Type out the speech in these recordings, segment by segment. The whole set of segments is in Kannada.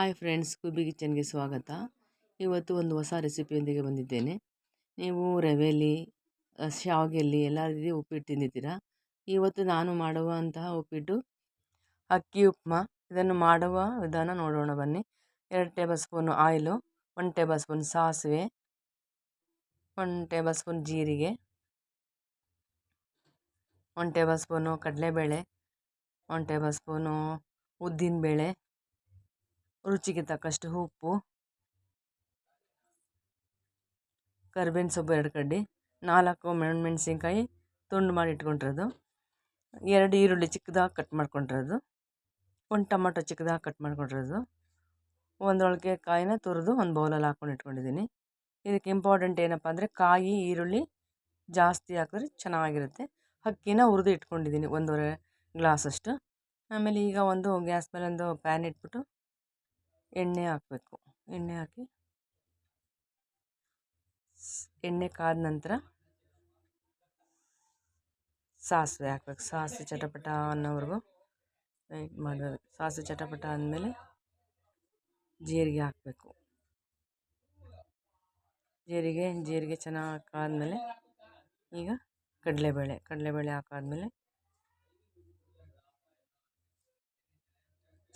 ಹಾಯ್ ಫ್ರೆಂಡ್ಸ್, ಕುಬಿ ಕಿಚನ್ಗೆ ಸ್ವಾಗತ. ಇವತ್ತು ಒಂದು ಹೊಸ ರೆಸಿಪಿಯೊಂದಿಗೆ ಬಂದಿದ್ದೇನೆ. ನೀವು ರವೆಯಲ್ಲಿ, ಶಾವಿಗೆಯಲ್ಲಿ ಎಲ್ಲ ರೀತಿ ಉಪ್ಪಿಟ್ಟು ತಿಂದಿದ್ದೀರಾ. ಇವತ್ತು ನಾನು ಮಾಡುವಂತಹ ಉಪ್ಪಿಟ್ಟು ಅಕ್ಕಿ ಉಪ್ಮಾ. ಇದನ್ನು ಮಾಡುವ ವಿಧಾನ ನೋಡೋಣ ಬನ್ನಿ. 2 table spoon oil, 1 table spoon ಸಾಸಿವೆ, 1 ಟೇಬಲ್ ಸ್ಪೂನ್ ಜೀರಿಗೆ, 1 ಟೇಬಲ್ ಸ್ಪೂನು ಕಡಲೆಬೇಳೆ, 1 ಟೇಬಲ್ ಸ್ಪೂನು ಉದ್ದಿನಬೇಳೆ, ರುಚಿಗೆ ತಕ್ಕಷ್ಟು ಉಪ್ಪು, ಕರಿಬೇವಿನ ಸೊಪ್ಪು 2 ಕಡ್ಡಿ, 4 ಮೆಣಸಿನ್ಕಾಯಿ ತುಂಡು ಮಾಡಿ ಇಟ್ಕೊಂಡಿರೋದು, 2 ಈರುಳ್ಳಿ ಚಿಕ್ಕದಾಗಿ ಕಟ್ ಮಾಡ್ಕೊಂಡಿರೋದು, 1 ಟೊಮಟೊ ಚಿಕ್ಕದಾಗಿ ಕಟ್ ಮಾಡ್ಕೊಂಡಿರೋದು, 1 ಒಳಗೆ ಕಾಯಿನ ತುರಿದು ಒಂದು ಬೌಲಲ್ಲಿ ಹಾಕ್ಕೊಂಡು ಇಟ್ಕೊಂಡಿದ್ದೀನಿ. ಇದಕ್ಕೆ ಇಂಪಾರ್ಟೆಂಟ್ ಏನಪ್ಪ ಅಂದರೆ ಕಾಯಿ ಈರುಳ್ಳಿ ಜಾಸ್ತಿ ಹಾಕಿದ್ರೆ ಚೆನ್ನಾಗಿರುತ್ತೆ. ಅಕ್ಕಿನ ಹುರಿದು ಇಟ್ಕೊಂಡಿದ್ದೀನಿ 1.5 ಗ್ಲಾಸಷ್ಟು. ಆಮೇಲೆ ಈಗ ಒಂದು ಗ್ಯಾಸ್ ಮೇಲೆ ಒಂದು ಪ್ಯಾನ್ ಇಟ್ಬಿಟ್ಟು ಎಣ್ಣೆ ಹಾಕಬೇಕು. ಎಣ್ಣೆ ಕಾದ ನಂತರ ಸಾಸಿವೆ ಹಾಕ್ಬೇಕು. ಸಾಸಿವೆ ಚಟಪಟ ಅನ್ನೋವರೆಗೂ ವೆಯ್ಟ್ ಮಾಡಬೇಕು. ಸಾಸಿವೆ ಚಟಪಟ ಆದಮೇಲೆ ಜೀರಿಗೆ ಹಾಕಬೇಕು. ಜೀರಿಗೆ ಚೆನ್ನಾಗಿ ಕಾದ್ಮೇಲೆ ಈಗ ಕಡಲೆಬೇಳೆ ಹಾಕಾದ್ಮೇಲೆ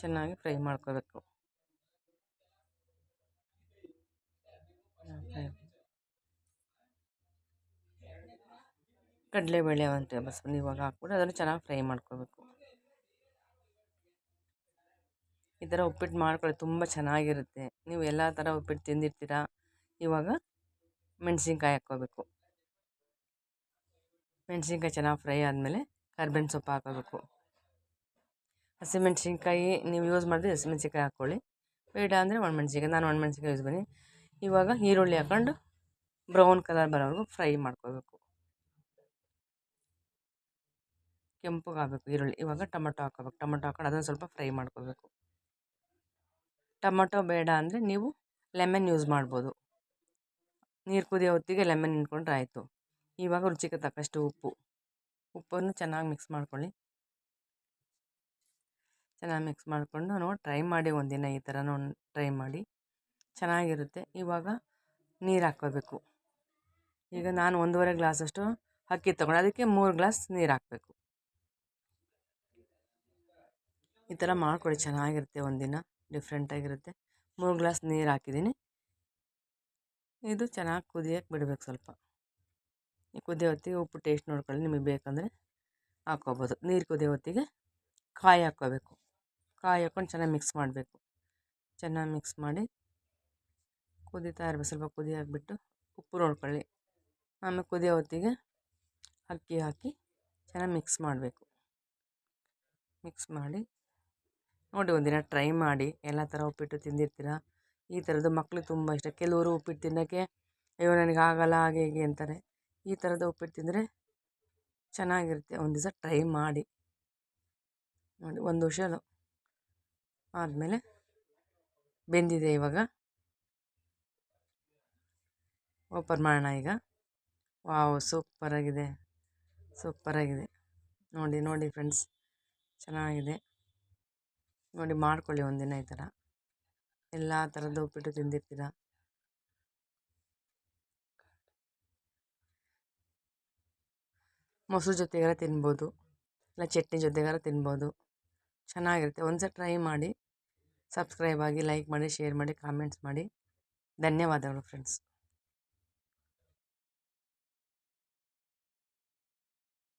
ಚೆನ್ನಾಗಿ ಫ್ರೈ ಮಾಡ್ಕೋಬೇಕು. ಕಡಲೆಬೇಳೆ 1 ಟೇಬಲ್ ಸ್ಪೂನ್ ಇವಾಗ ಹಾಕ್ಬಿಟ್ಟು ಅದನ್ನು ಚೆನ್ನಾಗಿ ಫ್ರೈ ಮಾಡ್ಕೋಬೇಕು. ಈ ಥರ ಉಪ್ಪಿಟ್ಟು ಮಾಡ್ಕೊಳ್ಳಿ, ತುಂಬ ಚೆನ್ನಾಗಿರುತ್ತೆ. ನೀವು ಎಲ್ಲ ಥರ ಉಪ್ಪಿಟ್ಟು ತಿಂದಿರ್ತೀರ. ಇವಾಗ ಮೆಣಸಿನ್ಕಾಯಿ ಹಾಕ್ಕೋಬೇಕು. ಮೆಣಸಿನ್ಕಾಯಿ ಚೆನ್ನಾಗಿ ಫ್ರೈ ಆದಮೇಲೆ ಕರಿಬೇವಿನ ಸೊಪ್ಪು ಹಾಕೋಬೇಕು. ಹಸಿಮೆಣ್ಸಿನ್ಕಾಯಿ ನೀವು ಯೂಸ್ ಮಾಡಿದ್ರೆ ಹಸಿಮೆಣ್ಸಿನ್ಕಾಯಿ ಹಾಕ್ಕೊಳ್ಳಿ, ಬೇಡ ಅಂದರೆ ಒಣಮೆಣ್ಸಿನ್ಕಾಯಿ. ನಾನು ಒಣಮೆಣ್ಸಿನ್ಕಾಯಿ ಯೂಸ್ ಮಾಡಿ. ಇವಾಗ ಈರುಳ್ಳಿ ಹಾಕ್ಕೊಂಡು ಬ್ರೌನ್ ಕಲರ್ ಬರೋವರೆಗೂ ಫ್ರೈ ಮಾಡ್ಕೋಬೇಕು. ಕೆಂಪಗಾಗಬೇಕು ಈರುಳ್ಳಿ. ಇವಾಗ ಟೊಮಟೊ ಹಾಕ್ಕೋಬೇಕು. ಟೊಮಟೊ ಹಾಕ್ಕೊಂಡು ಅದನ್ನು ಸ್ವಲ್ಪ ಫ್ರೈ ಮಾಡ್ಕೋಬೇಕು. ಟೊಮಟೊ ಬೇಡ ಅಂದರೆ ನೀವು ಲೆಮನ್ ಯೂಸ್ ಮಾಡ್ಬೋದು. ನೀರು ಕುದಿಯೋ ಹೊತ್ತಿಗೆ ಲೆಮನ್ ಹಿಂಡ್ಕೊಂಡ್ರೆ ಆಯಿತು. ಇವಾಗ ರುಚಿಗೆ ತಕ್ಕಷ್ಟು ಉಪ್ಪನ್ನು ಚೆನ್ನಾಗಿ ಮಿಕ್ಸ್ ಮಾಡ್ಕೊಳ್ಳಿ. ಚೆನ್ನಾಗಿ ಮಿಕ್ಸ್ ಮಾಡಿಕೊಂಡು ನೋಡಿ ಟ್ರೈ ಮಾಡಿ, ಒಂದಿನ ಈ ಥರನೂ ಟ್ರೈ ಮಾಡಿ, ಚೆನ್ನಾಗಿರುತ್ತೆ. ಇವಾಗ ನೀರು ಹಾಕ್ಕೋಬೇಕು. ಈಗ ನಾನು 1.5 ಗ್ಲಾಸಷ್ಟು ಅಕ್ಕಿ ತೊಗೊಂಡು ಅದಕ್ಕೆ 3 ಗ್ಲಾಸ್ ನೀರು ಹಾಕಬೇಕು. ಈ ಥರ ಮಾಡ್ಕೊಳ್ಳಿ, ಚೆನ್ನಾಗಿರುತ್ತೆ. ಒಂದಿನ ಡಿಫ್ರೆಂಟಾಗಿರುತ್ತೆ. 3 ಗ್ಲಾಸ್ ನೀರು ಹಾಕಿದ್ದೀನಿ. ಇದು ಚೆನ್ನಾಗಿ ಕುದಿಯೋಕ್ಕೆ ಬಿಡಬೇಕು. ಸ್ವಲ್ಪ ಕುದಿಯೋ ಹೊತ್ತಿಗೆ ಉಪ್ಪು ಟೇಸ್ಟ್ ನೋಡ್ಕೊಳ್ಳಿ, ನಿಮಗೆ ಬೇಕಂದರೆ ಹಾಕ್ಕೋಬೋದು. ನೀರು ಕುದಿಯೋ ಹೊತ್ತಿಗೆ ಕಾಯಿ ಹಾಕ್ಕೋಬೇಕು. ಕಾಯಿ ಹಾಕ್ಕೊಂಡು ಚೆನ್ನಾಗಿ ಮಿಕ್ಸ್ ಮಾಡಬೇಕು. ಚೆನ್ನಾಗಿ ಮಿಕ್ಸ್ ಮಾಡಿ ಕುದೀತಾ ಇರಬೇಕು. ಸ್ವಲ್ಪ ಕುದಿಯಾಕ್ಬಿಟ್ಟು ಉಪ್ಪು ನೋಡ್ಕೊಳ್ಳಿ. ಆಮೇಲೆ ಕುದಿಯೋ ಹೊತ್ತಿಗೆ ಅಕ್ಕಿ ಹಾಕಿ ಚೆನ್ನಾಗಿ ಮಿಕ್ಸ್ ಮಾಡಬೇಕು. ಮಿಕ್ಸ್ ಮಾಡಿ ನೋಡಿ, ಒಂದಿನ ಟ್ರೈ ಮಾಡಿ. ಎಲ್ಲ ಥರ ಉಪ್ಪಿಟ್ಟು ತಿಂದಿರ್ತೀರ. ಈ ಥರದ್ದು ಮಕ್ಳಿಗೆ ತುಂಬ ಇಷ್ಟ. ಕೆಲವರು ಉಪ್ಪಿಟ್ಟು ತಿನ್ನೋಕ್ಕೆ ಅಯ್ಯೋ ನನಗೆ ಆಗಲ್ಲ ಹಾಗೆ ಹೀಗೆ ಅಂತಾರೆ. ಈ ಥರದ ಉಪ್ಪಿಟ್ಟು ತಿಂದರೆ ಚೆನ್ನಾಗಿರುತ್ತೆ. ಒಂದು ದಿವಸ ಟ್ರೈ ಮಾಡಿ ನೋಡಿ. 1 ವಿಷಲು ಆದಮೇಲೆ ಬೆಂದಿದೆ. ಇವಾಗ ಓಪನ್ ಮಾಡೋಣ. ಈಗ ವಾವ್, ಸೂಪರಾಗಿದೆ. ನೋಡಿ ಫ್ರೆಂಡ್ಸ್, ಚೆನ್ನಾಗಿದೆ. ನೋಡಿ ಮಾಡ್ಕೊಳ್ಳಿ ಒಂದಿನ ಈ ಥರ. ಎಲ್ಲ ಥರದ್ದು ಉಪ್ಪಿಟ್ಟು ತಿಂದಿರ್ತೀರ. ಮೊಸರು ಜೊತೆಗಾರ ತಿನ್ಬೋದು, ಇಲ್ಲ ಚಟ್ನಿ ಜೊತೆಗಾರ ತಿನ್ಬೋದು. ಚೆನ್ನಾಗಿರುತ್ತೆ. ಒಂದ್ಸಲ ಟ್ರೈ ಮಾಡಿ. ಸಬ್ಸ್ಕ್ರೈಬ್ ಆಗಿ, ಲೈಕ್ ಮಾಡಿ, ಶೇರ್ ಮಾಡಿ, ಕಾಮೆಂಟ್ಸ್ ಮಾಡಿ. ಧನ್ಯವಾದಗಳು ಫ್ರೆಂಡ್ಸ್.